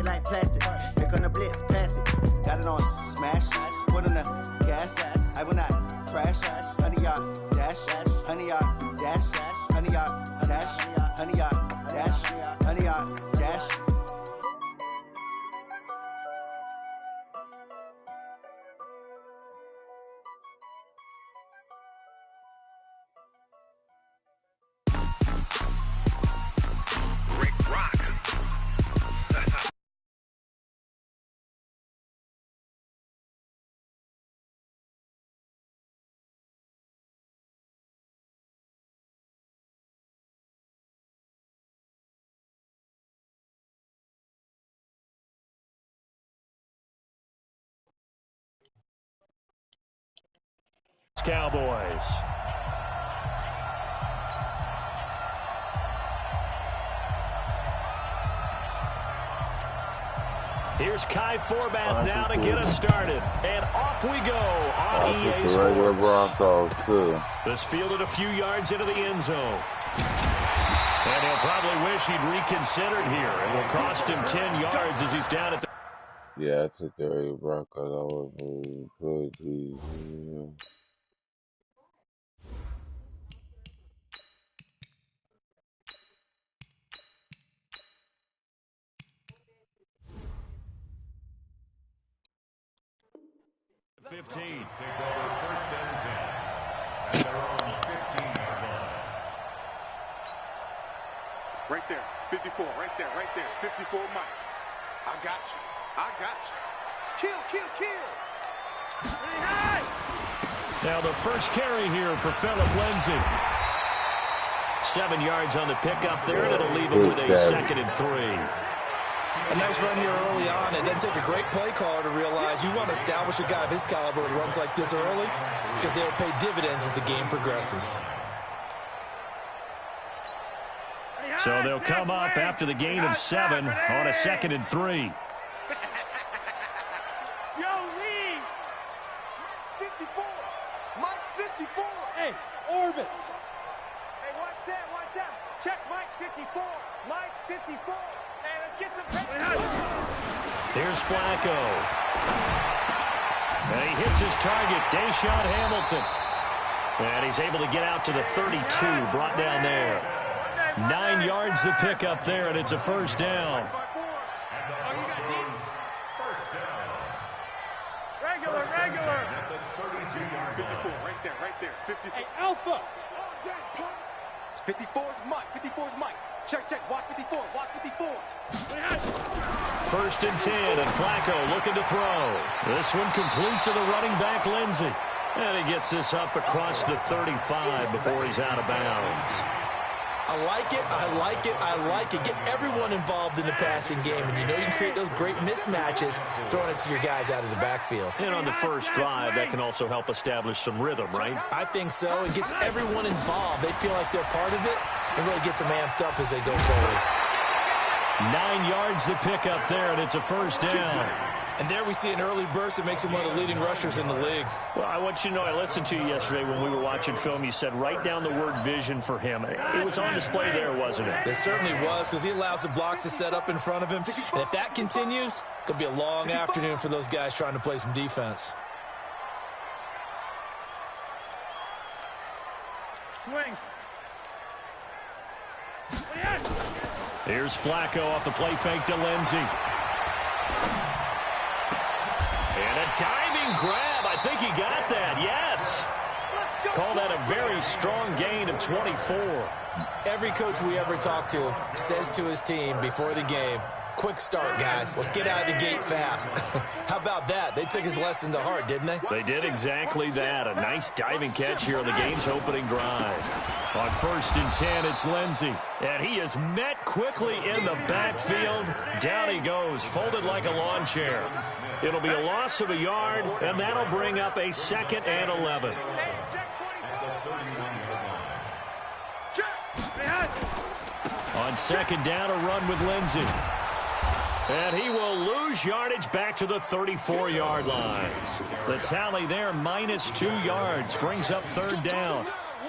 it like plastic. Here come the blitz, pass it. Got it on smash, put on the gas. I will not crash. 100-yard dash, 100-yard dash, 100-yard dash, 100-yard dash, 100-yard dash. Cowboys. Here's Kai Forbath now to get us started. And off we go on EA Sports. Broncos too. This fielded a few yards into the end zone. And he'll probably wish he'd reconsidered here. It will cost him 10 yards as he's down at the... Yeah, I took the regular Broncos. I was good. Take over first down 10. At their own 15-yard line. Right there, 54, right there, 54, Mike. I got you. Kill. Now the first carry here for Phillip Lindsay. 7 yards on the pickup there, and it'll leave him with a 2nd and 3. A nice run here early on. It doesn't take a great play caller to realize you want to establish a guy of his caliber with runs like this early because they'll pay dividends as the game progresses. So they'll come up after the gain of 7 on a 2nd and 3. Yo, Lee! 54! Mike 54! Hey, Orbit! Hey, what's that? Check Mike 54! Mike 54! Hey, let's get some... Here's Flacco. And he hits his target, Deshaun Hamilton. And he's able to get out to the 32, brought down there. 9 yards to pick up there, and it's a first down. Regular. 54, right there. 54. Hey, Alpha! 54 is Mike. Check. Watch 54. First and 10, and Flacco looking to throw. This one complete to the running back, Lindsay. And he gets this up across the 35 before he's out of bounds. I like it. Get everyone involved in the passing game, and you know you can create those great mismatches throwing it to your guys out of the backfield. And on the first drive, that can also help establish some rhythm, right? I think so. It gets everyone involved. They feel like they're part of it and really gets them amped up as they go forward. 9 yards to pick up there, and it's a first down. And there we see an early burst that makes him one of the leading rushers in the league. Well, I want you to know, I listened to you yesterday when we were watching film. You said write down the word vision for him. It was on display there, wasn't it? It certainly was, because he allows the blocks to set up in front of him. And if that continues, it could be a long afternoon for those guys trying to play some defense. Swing. Here's Flacco off the play fake to Lindsay. And a diving grab. I think he got that. Yes. Call that a very strong gain of 24. Every coach we ever talk to says to his team before the game, quick start, guys. Let's get out of the gate fast. How about that? They took his lesson to heart, didn't they? They did exactly that. A nice diving catch here on the game's opening drive. On first and 10, it's Lindsay. And he is met quickly in the backfield. Down he goes, folded like a lawn chair. It'll be a loss of a yard, and that'll bring up a 2nd and 11. On second down, a run with Lindsay. And he will lose yardage back to the 34-yard line. The tally there, -2 yards, brings up third down.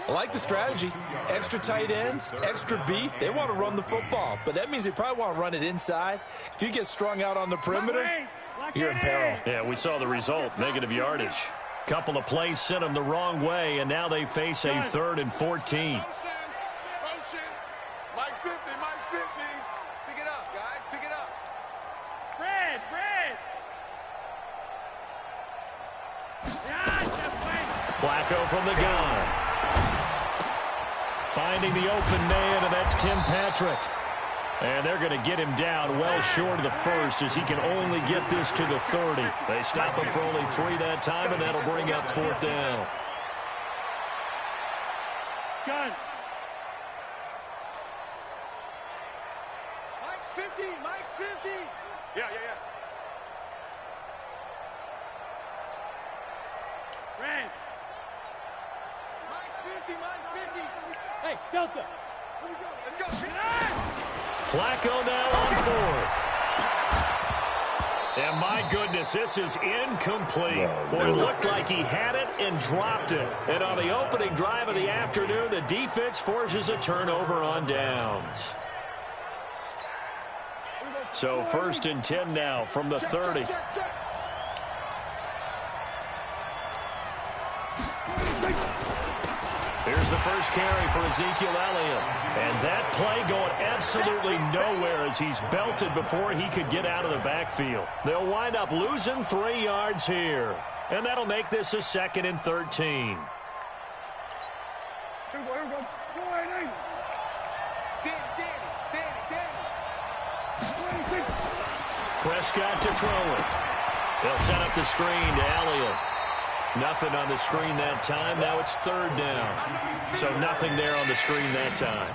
I like the strategy. Extra tight ends, extra beef. They want to run the football, but that means they probably want to run it inside. If you get strung out on the perimeter, you're in peril. Yeah, we saw the result, negative yardage. Couple of plays sent them the wrong way, and now they face a 3rd and 14. Motion. Mike 50, Mike 50. Pick it up, guys. Pick it up. Red. Flacco from the gun. Finding the open man, and that's Tim Patrick. And they're going to get him down well short of the first as he can only get this to the 30. They stop him for only 3 that time, and that'll bring up 4th down. Gun. Mike's 50, Mike's 50. Yeah. Red. Mike's 50. Hey, Delta. Let's go. Flacco now on 4th. And my goodness, this is incomplete. Boy, it looked like he had it and dropped it. And on the opening drive of the afternoon, the defense forces a turnover on downs. So 1st and 10 now from the 30. Check. Here's the first carry for Ezekiel Elliott. And that play going absolutely nowhere as he's belted before he could get out of the backfield. They'll wind up losing 3 yards here. And that'll make this a 2nd and 13. Here we go. Danny. Prescott to throw it. They'll set up the screen to Elliott. Nothing on the screen that time. Now it's 3rd down. So nothing there on the screen that time.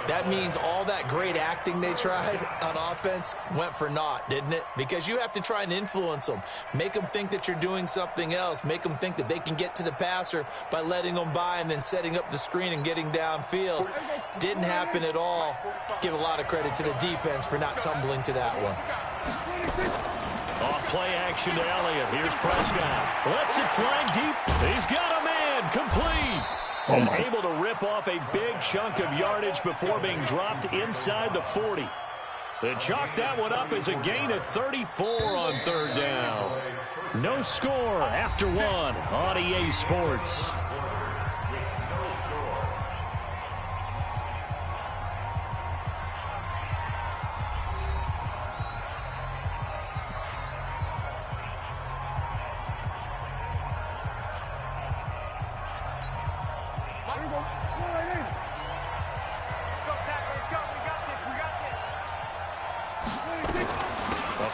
That means all that great acting they tried on offense went for naught, didn't it? Because you have to try and influence them. Make them think that you're doing something else. Make them think that they can get to the passer by letting them by and then setting up the screen and getting downfield. Didn't happen at all. Give a lot of credit to the defense for not tumbling to that one. Off play action to Elliott. Here's Prescott. Lets it fly deep. He's got a man. Complete. And able to rip off a big chunk of yardage before being dropped inside the 40. They chalk that one up as a gain of 34 on 3rd down. No score after 1 on EA Sports.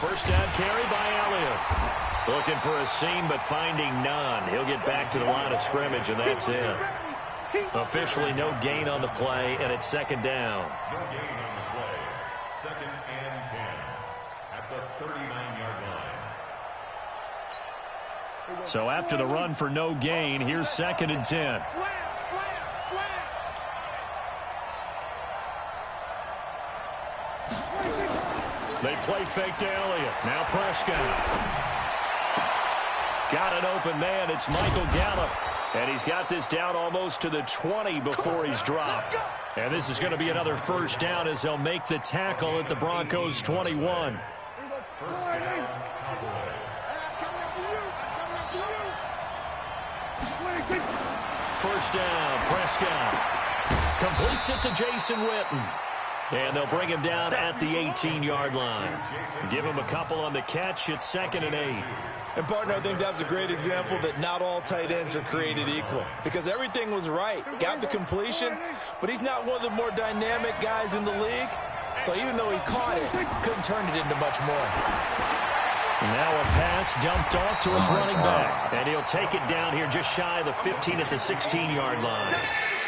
First down carry by Elliott. Looking for a seam, but finding none. He'll get back to the line of scrimmage, and that's it. Officially no gain on the play, and it's 2nd down. No gain on the play. 2nd and 10 at the 39-yard line. So after the run for no gain, here's 2nd and 10. Slam. They play fake to Elliott. Now Prescott. Got an open man. It's Michael Gallup. And he's got this down almost to the 20 before he's dropped. And this is going to be another 1st down as they'll make the tackle at the Broncos 21. First down, Cowboys. First down, Prescott. Completes it to Jason Witten. And they'll bring him down at the 18-yard line. Give him a couple on the catch. It's 2nd and 8. And, partner, I think that's a great example that not all tight ends are created equal. Because everything was right. Got the completion, but he's not one of the more dynamic guys in the league. So even though he caught it, couldn't turn it into much more. Now a pass dumped off to his running back. And he'll take it down here just shy of the 15 at the 16-yard line.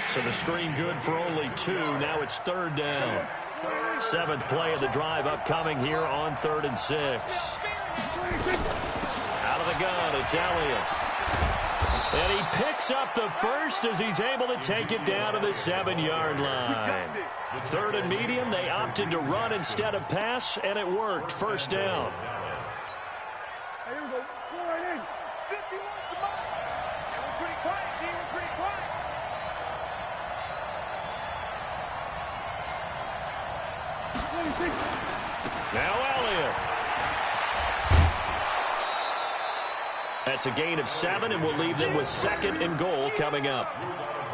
So the screen good for only 2. Now it's 3rd down. 7th play of the drive upcoming here on 3rd and 6. Out of the gun, it's Elliott. And he picks up the first as he's able to take it down to the 7-yard line. 3rd and medium, they opted to run instead of pass, and it worked. 1st down. Here we go. Go right in. 51 to Mike. And we're pretty quiet, team. We're pretty quiet. Now Elliott. That's a gain of 7, and will leave them with 2nd and goal coming up.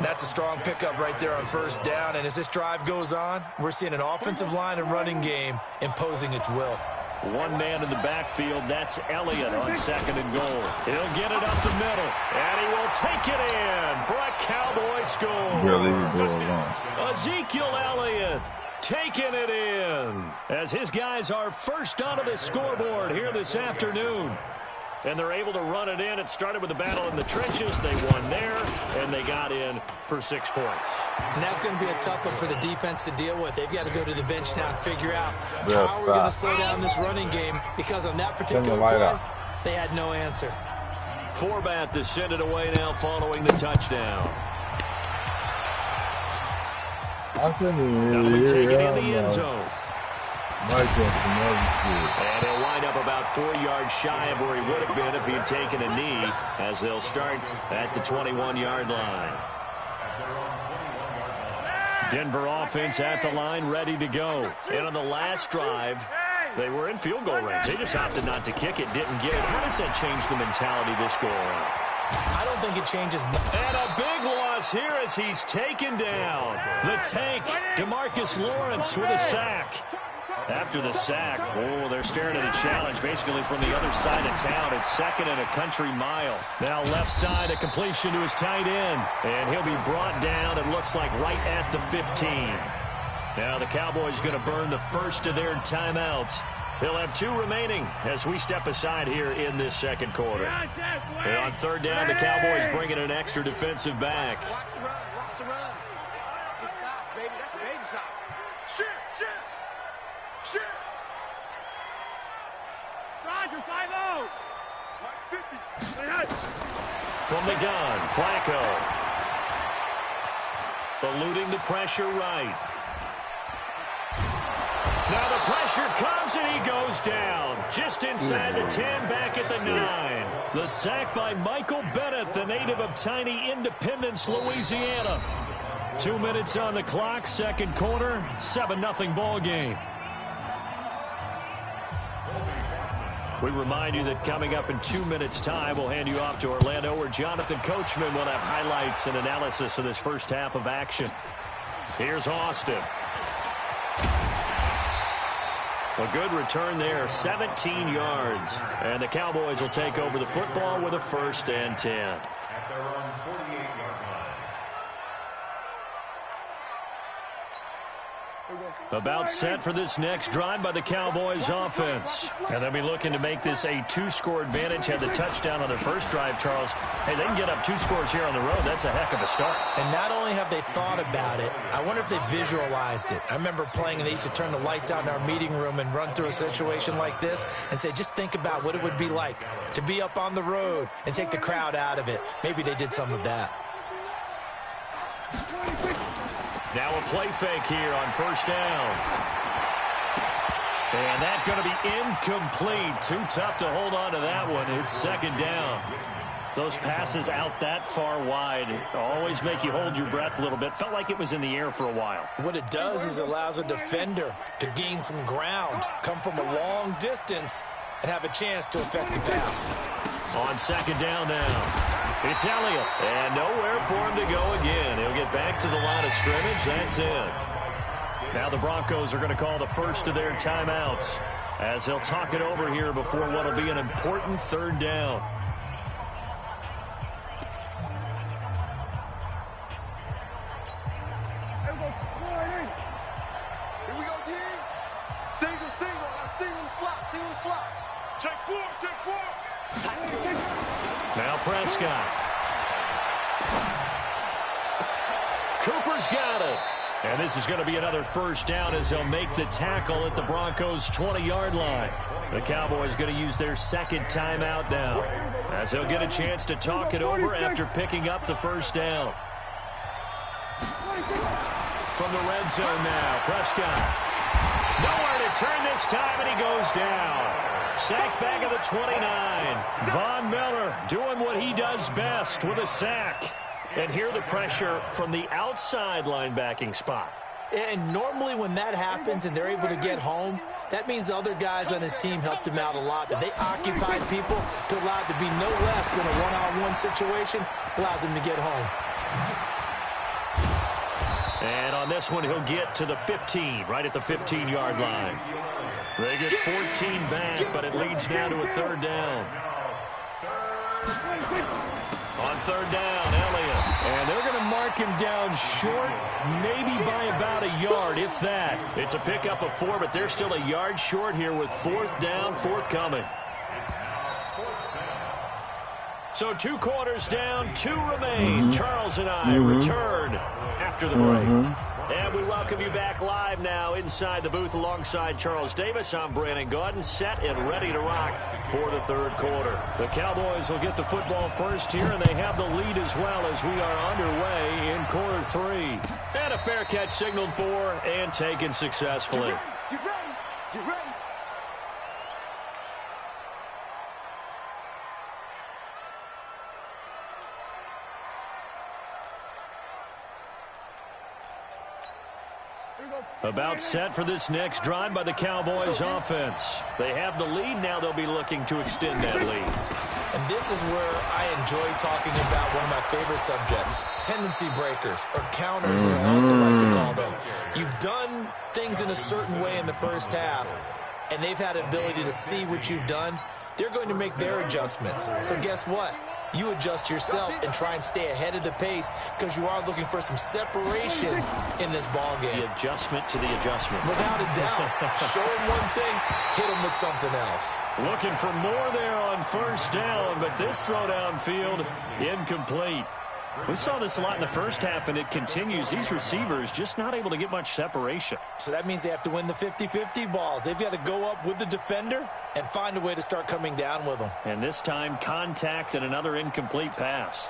That's a strong pickup right there on first down, and as this drive goes on, we're seeing an offensive line and running game imposing its will. One man in the backfield, that's Elliott on 2nd and goal. He'll get it up the middle, and he will take it in for a Cowboy score. Ezekiel Elliott taking it in as his guys are first onto the scoreboard here this afternoon. And they're able to run it in. It started with a battle in the trenches. They won there, and they got in for 6 points. And that's going to be a tough one for the defense to deal with. They've got to go to the bench now and figure out how we're going to slow down this running game, because on that particular play, they had no answer. Forbat to send it away now following the touchdown. That'll be taken in the end zone. And he'll wind up about 4 yards shy of where he would have been if he had taken a knee, as they'll start at the 21-yard line. Denver offense at the line, ready to go. And on the last drive, they were in field goal range. They just opted not to kick it, didn't get it. How does that change the mentality this go around? I don't think it changes. And a big loss here as he's taken down. The tank, DeMarcus Lawrence with a sack. After the sack, they're staring at a challenge basically from the other side of town. It's 2nd and a country mile. Now left side, a completion to his tight end. And he'll be brought down, it looks like, right at the 15. Now the Cowboys going to burn the first of their timeouts. They'll have 2 remaining as we step aside here in this 2nd quarter. And on 3rd down, the Cowboys bringing an extra defensive back. Watch the run. Good side, baby. That's baby side. Shit. Roger, 5-0. Mike 50. From the gun, Flacco. Eluding the pressure right. Now the pressure comes and he goes down. Just inside the 10, back at the 9. The sack by Michael Bennett, the native of tiny Independence, Louisiana. 2 minutes on the clock, 2nd quarter, 7-0 ball game. We remind you that coming up in 2 minutes' time, we'll hand you off to Orlando, where Jonathan Coachman will have highlights and analysis of this first half of action. Here's Austin. A good return there, 17 yards. And the Cowboys will take over the football with a 1st and 10. At their own 48-yard line. About set for this next drive by the Cowboys offense. And they'll be looking to make this a 2-score advantage. Had the touchdown on their first drive, Charles. Hey, they can get up 2 scores here on the road. That's a heck of a start. And not only have they thought about it, I wonder if they visualized it. I remember playing, and they used to turn the lights out in our meeting room and run through a situation like this and say, just think about what it would be like to be up on the road and take the crowd out of it. Maybe they did some of that. Now a play fake here on 1st down. And that's going to be incomplete. Too tough to hold on to that one. It's 2nd down. Those passes out that far wide always make you hold your breath a little bit. Felt like it was in the air for a while. What it does is allows a defender to gain some ground, come from a long distance, and have a chance to affect the pass. On 2nd down now. It's Elliott, and nowhere for him to go again. He'll get back to the line of scrimmage. That's it. Now the Broncos are going to call the first of their timeouts as they'll talk it over here before what will be an important 3rd down. Here we go, G. Single slot. Take 4. Now Prescott. Cooper's got it. And this is going to be another 1st down as they'll make the tackle at the Broncos' 20-yard line. The Cowboys going to use their 2nd timeout now as they'll get a chance to talk it over after picking up the 1st down. From the red zone now, Prescott. Nowhere to turn this time, and he goes down. Sack back of the 29. Von Miller doing what he does best with a sack. And here the pressure from the outside linebacking spot. And normally when that happens and they're able to get home, that means the other guys on his team helped him out a lot. That they occupied people to allow it to be no less than a one-on-one situation allows him to get home. And on this one, he'll get to the 15, right at the 15-yard line. They get 14 back, but it leads now to a third down. On third down, Elliott. And they're going to mark him down short, maybe by about a yard, if that. It's a pickup of 4, but they're still a yard short here with fourth down forthcoming. So 2 quarters down, 2 remain. Charles and I return after the break. And we welcome you back live now inside the booth alongside Charles Davis. I'm Brandon Gaudin, set and ready to rock for the third quarter. The Cowboys will get the football first here, and they have the lead as well as we are underway in quarter 3. And a fair catch signaled for and taken successfully. Get ready. Get ready. About set for this next drive by the Cowboys offense. They have the lead. Now they'll be looking to extend that lead. And this is where I enjoy talking about one of my favorite subjects, tendency breakers, or counters, as I also like to call them. You've done things in a certain way in the first half, and they've had an ability to see what you've done. They're going to make their adjustments. So guess what? You adjust yourself and try and stay ahead of the pace because you are looking for some separation in this ball game. The adjustment to the adjustment. Without a doubt. Show them one thing, hit them with something else. Looking for more there on first down, but this throw downfield incomplete. We saw this a lot in the first half, and it continues. These receivers just not able to get much separation. So that means they have to win the 50-50 balls. They've got to go up with the defender and find a way to start coming down with them. And this time, contact and another incomplete pass.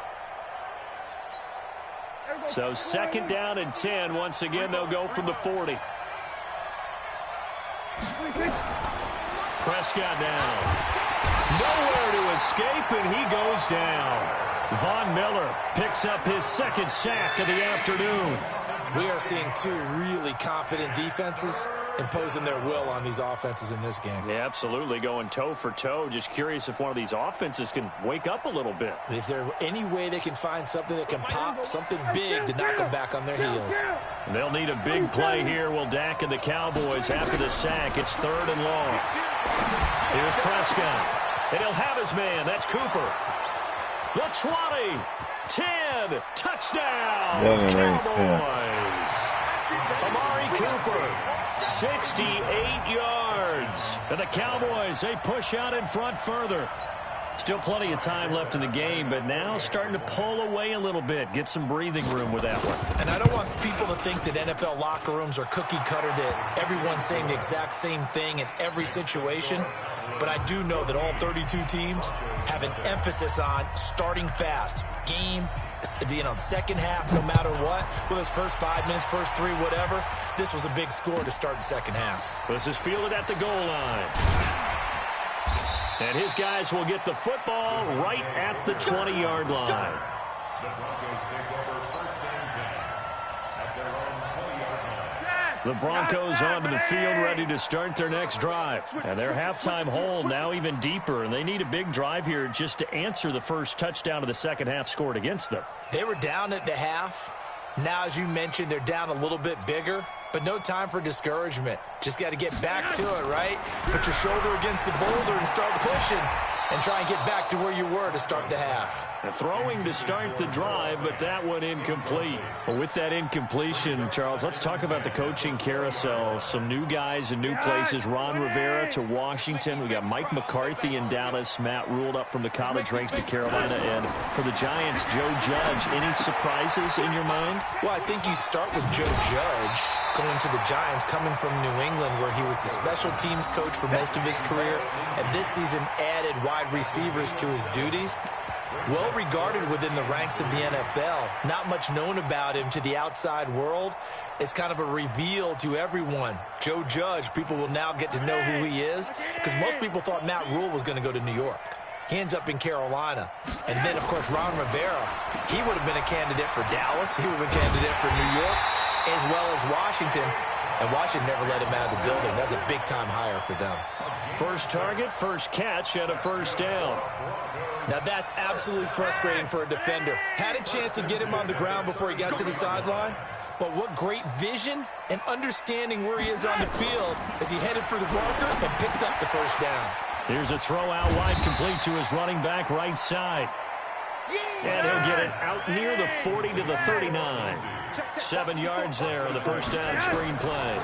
So second down and 10. Once again, they'll go from the 40. Prescott down. Nowhere to escape, and he goes down. Von Miller picks up his second sack of the afternoon. We are seeing 2 really confident defenses imposing their will on these offenses in this game. Yeah, absolutely, going toe for toe. Just curious if one of these offenses can wake up a little bit. Is there any way they can find something that can pop, something big to knock them back on their heels? They'll need a big play here. Will Dak and the Cowboys after the sack. It's third and long. Here's Prescott. And he'll have his man. That's Cooper. The 20, 10, touchdown, Cowboys. Amari Cooper, 68 yards. And the Cowboys, they push out in front further. Still plenty of time left in the game, but now starting to pull away a little bit, get some breathing room with that one. And I don't want people to think that NFL locker rooms are cookie cutter, that everyone's saying the exact same thing in every situation. But I do know that all 32 teams have an emphasis on starting fast. Game, second half, no matter what. Whether it's first 5 minutes, first 3, whatever. This was a big score to start the second half. This is fielded at the goal line. And his guys will get the football right at the 20-yard line. The Broncos take over first and 10 at their own 20-yard line. The Broncos onto the field, ready to start their next drive. And their halftime hole now even deeper, and they need a big drive here just to answer the first touchdown of the second half scored against them. They were down at the half. Now, as you mentioned, they're down a little bit bigger, but no time for discouragement. Just got to get back to it, right? Put your shoulder against the boulder and start pushing and try and get back to where you were to start the half. Throwing to start the drive, but that one incomplete. Well, with that incompletion, Charles, let's talk about the coaching carousel. Some new guys in new places. Ron Rivera to Washington. We got Mike McCarthy in Dallas. Matt Rule up from the college ranks to Carolina. And for the Giants, Joe Judge. Any surprises in your mind? Well, I think you start with Joe Judge going to the Giants, coming from New England, where he was the special teams coach for most of his career, and this season added wide receivers to his duties. Well regarded within the ranks of the NFL. Not much known about him to the outside world. It's kind of a reveal to everyone. Joe Judge, people will now get to know who he is, because most people thought Matt Rule was going to go to New York. He ends up in Carolina. And then, of course, Ron Rivera, he would have been a candidate for Dallas. He would have been a candidate for New York. as well as Washington. And Washington never let him out of the building. That was a big-time hire for them. First target, first catch, and a first down. Now, that's absolutely frustrating for a defender. Had a chance to get him on the ground before he got to the sideline, but what great vision and understanding where he is on the field as he headed for the marker and picked up the first down. Here's a throw out wide, complete to his running back right side. And he'll get it out near the 40 to the 39. 7 yards there on the first down screen play.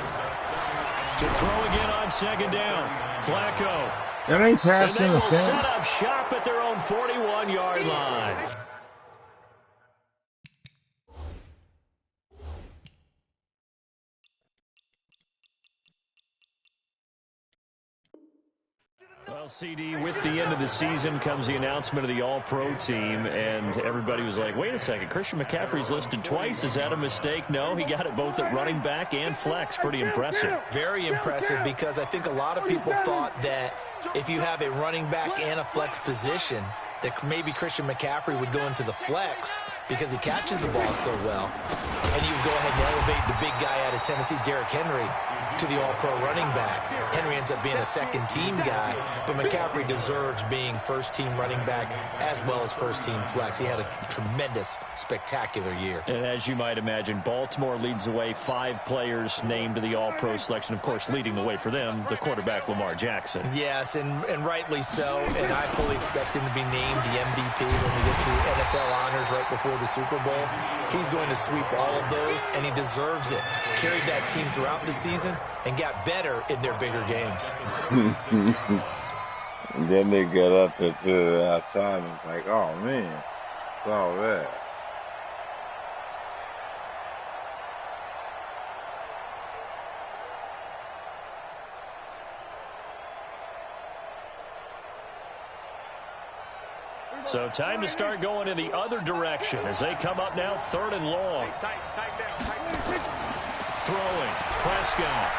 To throw again on second down. Flacco. And they will set up shop at their own 41-yard line. Well, CD, with the end of the season comes the announcement of the All-Pro team, and everybody was like, wait a second, Christian McCaffrey's listed twice. Is that a mistake? No, he got it both at running back and flex. Pretty impressive. Very impressive, because I think a lot of people thought that if you have a running back and a flex position, that maybe Christian McCaffrey would go into the flex because he catches the ball so well. And you would go ahead and elevate the big guy out of Tennessee, Derrick Henry, to the all-pro running back. Henry ends up being a second-team guy, but McCaffrey deserves being first-team running back as well as first-team flex. He had a tremendous, spectacular year. And as you might imagine, Baltimore leads the way. 5 players named to the all-pro selection. Of course, leading the way for them, the quarterback Lamar Jackson. Yes, and rightly so. And I fully expect him to be named the MVP when we get to NFL honors right before the Super Bowl. He's going to sweep all of those, and he deserves it. Carried that team throughout the season and got better in their bigger games. And then they got up to the outside and it's like, oh man, it's all that. So time to start going in the other direction as they come up now 3rd and long. Throwing, Prescott.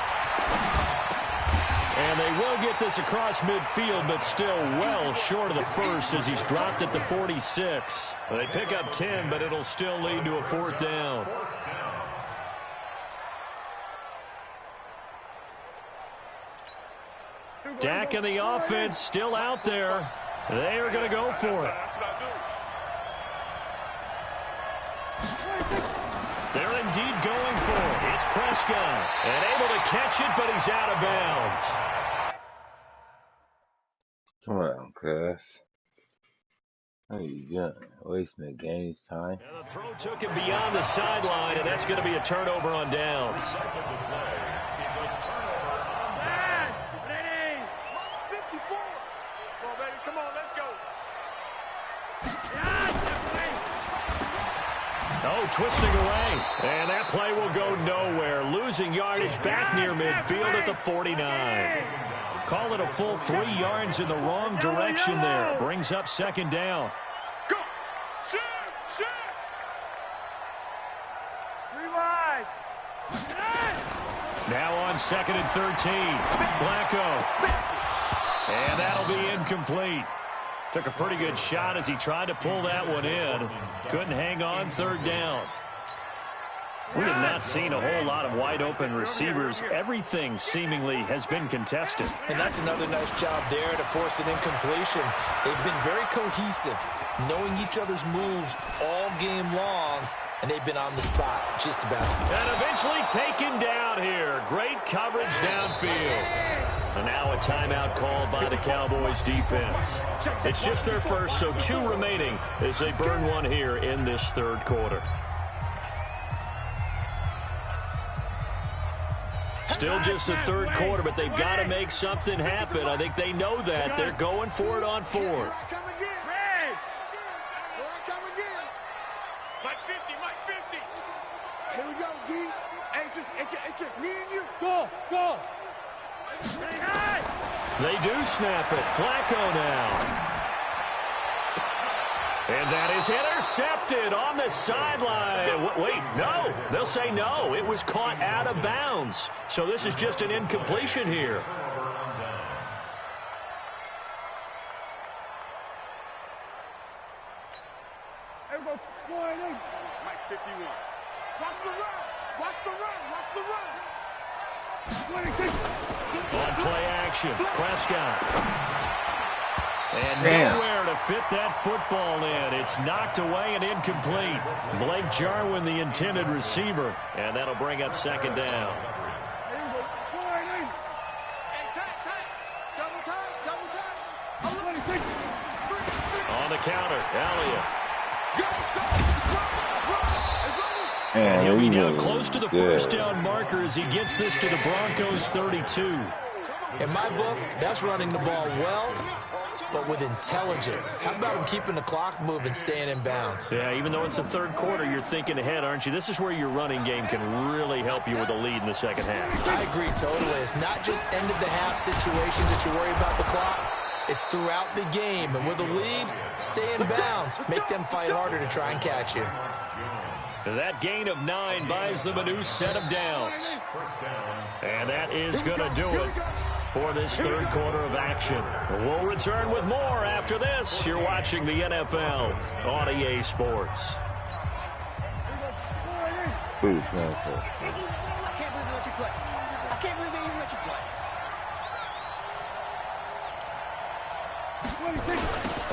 And they will get this across midfield, but still well short of the first as he's dropped at the 46. They pick up 10, but it'll still lead to a 4th down. Dak and the offense still out there. They are going to go for it. They're indeed going for it. It's Prescott. And able to catch it, but he's out of bounds. Come on, cuz. What are you doing? Wasting the game's time? And the throw took him beyond the sideline, and that's going to be a turnover on downs. Oh, twisting away. And that play will go nowhere. Losing yardage back near midfield at the 49. Call it a full 3 yards in the wrong direction there. Brings up 2nd down. Go! Shoot! Shoot! 3 wide! Now on 2nd and 13. Flacco. And that'll be incomplete. Took a pretty good shot as he tried to pull that one in. Couldn't hang on, 3rd down. We have not seen a whole lot of wide-open receivers. Everything seemingly has been contested. And that's another nice job there to force an incompletion. They've been very cohesive, knowing each other's moves all game long, and they've been on the spot just about. And eventually taken down here. Great coverage downfield. And now a timeout called by the Cowboys defense. It's just their first, so 2 remaining as they burn one here in this 3rd quarter. Still just the 3rd quarter, but they've got to make something happen. I think they know that. They're going for it on 4th. Come again. Come again. Mike 50, Mike 50. Here we go, D. Hey, it's just me and you. Go, go. They do snap it. Flacco now. And that is intercepted on the sideline. Wait, no. They'll say no. It was caught out of bounds. So this is just an incompletion here. Mike 51. Watch the run. Watch the run. Watch the run. On play action, Prescott. And Damn. nowhere to fit that football in. It's knocked away and incomplete. Blake Jarwin, the intended receiver. And that'll bring up second down. On the counter, Elliott. Man, He'll be he down was close to the good. first down marker as he gets this to the Broncos 32. In my book, that's running the ball well, but with intelligence. How about him keeping the clock moving, staying in bounds? Yeah, even though it's the third quarter, you're thinking ahead, aren't you? This is where your running game can really help you with a lead in the second half. I agree totally. It's not just end-of-the-half situations that you worry about the clock. It's throughout the game. And with a lead, stay in bounds. Make them fight harder to try and catch you. That gain of 9 buys them a new set of downs. And that is going to do it for this third quarter of action. We'll return with more after this. You're watching the NFL on EA Sports. Who's playing for? I can't believe they let you play. I can't believe they even let you play.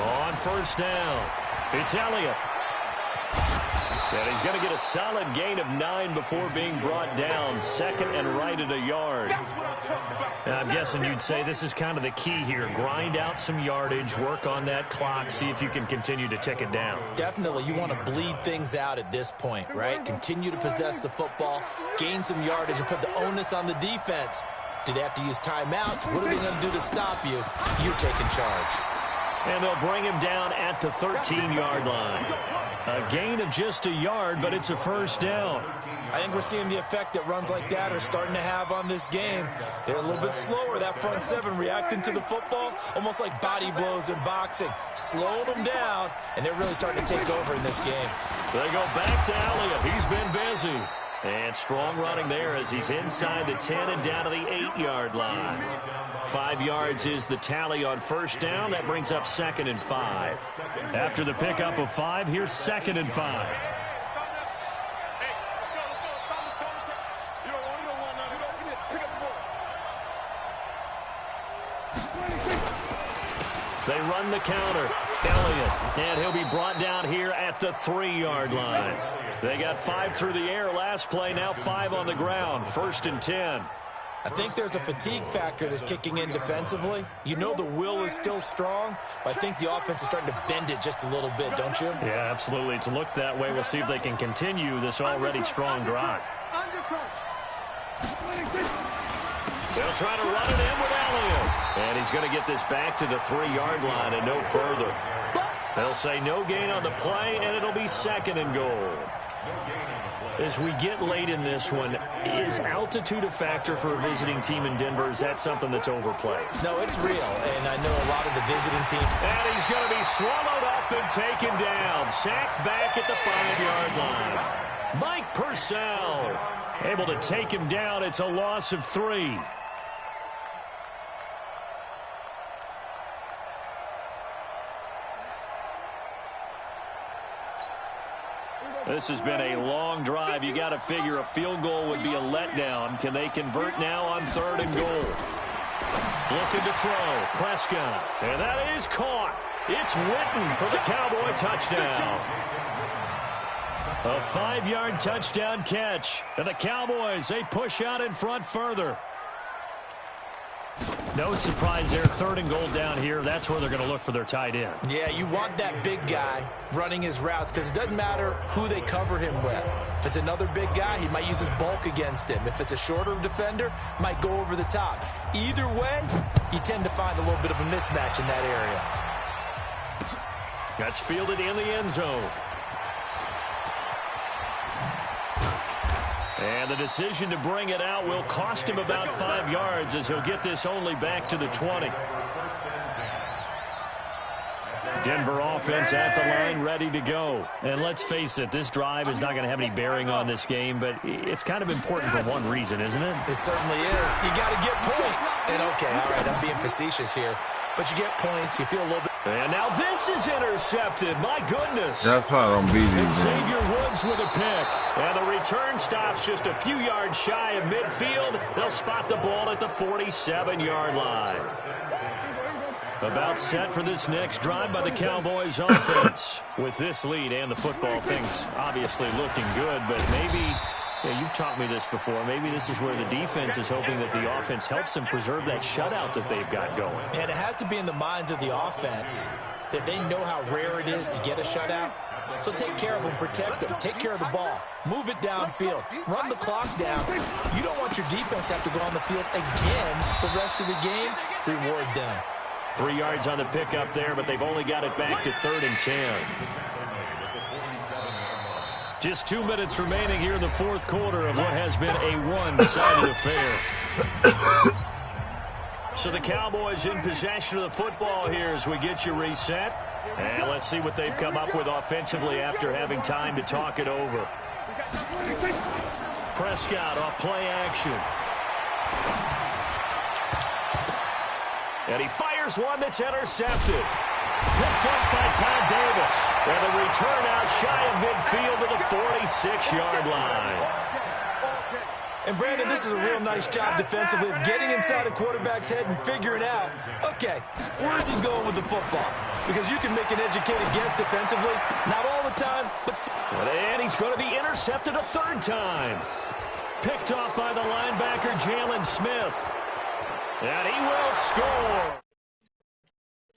On first down, it's Elliott. And he's going to get a solid gain of 9 before being brought down. Second and right at a yard. Now, I'm guessing you'd say this is kind of the key here. Grind out some yardage, work on that clock, see if you can continue to tick it down. Definitely, you want to bleed things out at this point, right? Continue to possess the football, gain some yardage, and put the onus on the defense. Do they have to use timeouts? What are they going to do to stop you? You're taking charge. And they'll bring him down at the 13-yard line. A gain of just a yard, but it's a first down. I think we're seeing the effect that runs like that are starting to have on this game. They're a little bit slower, that front seven, reacting to the football, almost like body blows in boxing. Slowing them down, and they're really starting to take over in this game. They go back to Elliott. He's been busy. And strong running there as he's inside the 10 and down to the 8-yard line. 5 yards is the tally on first down. That brings up second and 5. After the pickup of 5, here's second and 5. They run the counter. Elliott, and he'll be brought down here at the 3-yard line. They got 5 through the air last play, now 5 on the ground. First and 10. I think there's a fatigue factor that's kicking in defensively. You know the will is still strong, but I think the offense is starting to bend it just a little bit, don't you? Yeah, absolutely. It's looked that way. We'll see if they can continue this already strong drive. They'll try to run it in with Elliott. And he's going to get this back to the 3-yard line and no further. They'll say no gain on the play, and it'll be second and goal. As we get late in this one, is altitude a factor for a visiting team in Denver? Is that something that's overplayed? No, it's real, and I know a lot of the visiting team. And he's going to be swallowed up and taken down. Sacked back at the 5-yard line. Mike Purcell able to take him down. It's a loss of 3. This has been a long drive. You got to figure a field goal would be a letdown. Can they convert now on 3rd and goal? Looking to throw. Prescott. And that is caught. It's Witten for the Cowboy touchdown. A 5-yard touchdown catch. And the Cowboys, they push out in front further. No surprise there. 3rd and goal down here. That's where they're going to look for their tight end. Yeah, you want that big guy running his routes because it doesn't matter who they cover him with. If it's another big guy, he might use his bulk against him. If it's a shorter defender, might go over the top. Either way, you tend to find a little bit of a mismatch in that area. That's fielded in the end zone. And the decision to bring it out will cost him about 5 yards as he'll get this only back to the 20. Denver offense at the line, ready to go. And let's face it, this drive is not going to have any bearing on this game, but it's kind of important for one reason, isn't it? It certainly is. You got to get points. And okay, all right, I'm being facetious here, but you get points, you feel a little bit And now this is intercepted. My goodness. That's why I don't beat And these Xavier Woods with a pick. And the return stops just a few yards shy of midfield. They'll spot the ball at the 47-yard line. About set for this next drive by the Cowboys offense. With this lead and the football, things obviously looking good, but maybe, you've taught me this before, maybe this is where the defense is hoping that the offense helps them preserve that shutout that they've got going. And it has to be in the minds of the offense that they know how rare it is to get a shutout. So take care of them, protect them, take care of the ball, move it downfield, run the clock down. You don't want your defense to have to go on the field again the rest of the game. Reward them. 3 yards on the pickup there, but they've only got it back to 3rd and 10. Just 2 minutes remaining here in the fourth quarter of what has been a one-sided affair. So the Cowboys in possession of the football here as we get you reset. And let's see what they've come up with offensively after having time to talk it over. Prescott off play action. And he fires one that's intercepted. Picked up by Todd Davis. And the return out shy of midfield to the 46-yard line. And Brandon, this is a real nice job defensively of getting inside a quarterback's head and figuring out, okay, where's he going with the football? Because you can make an educated guess defensively, not all the time, but... And he's going to be intercepted a 3rd time. Picked off by the linebacker, Jalen Smith. And he will score.